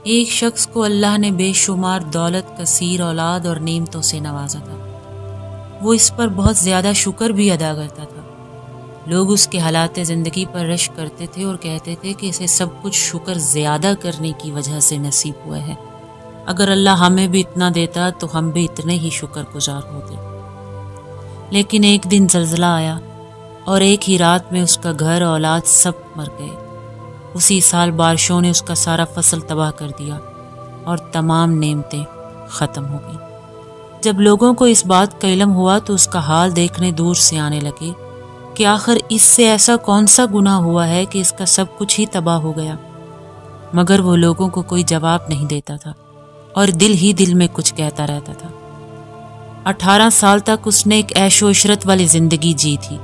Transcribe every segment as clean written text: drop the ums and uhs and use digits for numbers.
ایک شخص کو اللہ نے بے شمار دولت، کثیر اولاد اور نعمتوں سے نوازا تھا۔ وہ اس پر بہت زیادہ شکر بھی ادا کرتا تھا۔ لوگ اس کے حالات زندگی پر رشک کرتے تھے اور کہتے تھے کہ اسے سب کچھ شکر زیادہ کرنے کی وجہ سے نصیب ہوا ہے۔ اگر اللہ ہمیں بھی اتنا دیتا تو ہم بھی اتنے ہی شکر گزار ہوتے۔ لیکن ایک دن زلزلہ آیا اور ایک ہی رات میں اس کا گھر، اولاد سب مر گئے۔ اسی سال بارشوں نے اس کا سارا فصل تباہ کر دیا اور تمام نعمتیں ختم ہو گئیں۔ جب لوگوں کو اس بات کا علم ہوا تو اس کا حال دیکھنے دور سے آنے لگے کہ آخر اس سے ایسا کون سا گناہ ہوا ہے کہ اس کا سب کچھ ہی تباہ ہو گیا۔ مگر وہ لوگوں کو کوئی جواب نہیں دیتا تھا اور دل ہی دل میں کچھ کہتا رہتا تھا۔ 18 سال تک اس نے ایک عیش و عشرت والی زندگی جی تھی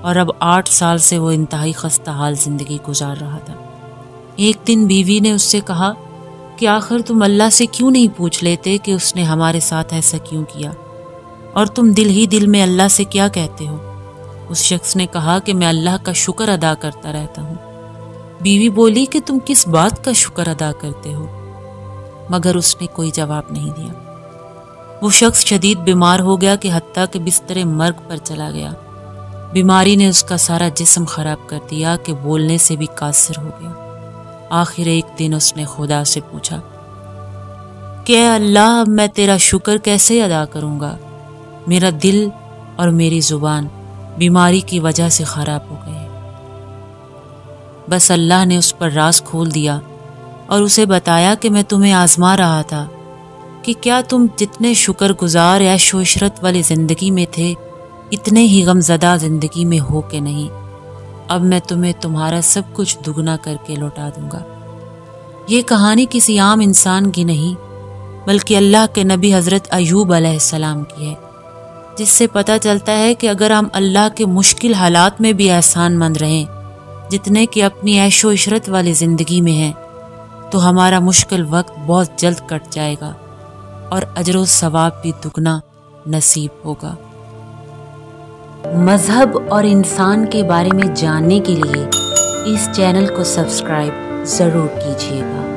اور اب 8 سال سے وہ انتہائی خستہ حال زندگی گزار رہا تھا۔ ایک دن بیوی نے اس سے کہا کہ آخر تم اللہ سے کیوں نہیں پوچھ لیتے کہ اس نے ہمارے ساتھ ایسا کیوں کیا، اور تم دل ہی دل میں اللہ سے کیا کہتے ہو؟ اس شخص نے کہا کہ میں اللہ کا شکر ادا کرتا رہتا ہوں۔ بیوی بولی کہ تم کس بات کا شکر ادا کرتے ہو؟ مگر اس نے کوئی جواب نہیں دیا۔ وہ شخص شدید بیمار ہو گیا کہ حتیٰ کہ بستر مرگ پر چلا گیا۔ بیماری نے اس کا سارا جسم خراب کر دیا کہ بولنے سے بھی قاصر ہو گیا۔ آخر ایک دن اس نے خدا سے پوچھا کہ اے اللہ، اب میں تیرا شکر کیسے ادا کروں گا؟ میرا دل اور میری زبان بیماری کی وجہ سے خراب ہو گئے۔ بس اللہ نے اس پر راز کھول دیا اور اسے بتایا کہ میں تمہیں آزما رہا تھا کہ کیا تم جتنے شکر گزار عیش و عشرت والی زندگی میں تھے اتنے ہی غم زدہ زندگی میں ہو کہ نہیں۔ اب میں تمہیں تمہارا سب کچھ دگنا کر کے لوٹا دوں گا۔ یہ کہانی کسی عام انسان کی نہیں بلکہ اللہ کے نبی حضرت ایوب علیہ السلام کی ہے، جس سے پتہ چلتا ہے کہ اگر ہم اللہ کے مشکل حالات میں بھی احسان مند رہیں جتنے کہ اپنی عیش و عشرت والی زندگی میں ہیں تو ہمارا مشکل وقت بہت جلد کٹ جائے گا اور اجر و ثواب بھی دگنا نصیب ہوگا۔ مذہب اور انسان کے بارے میں جاننے کے لیے اس چینل کو سبسکرائب ضرور کیجیے گا۔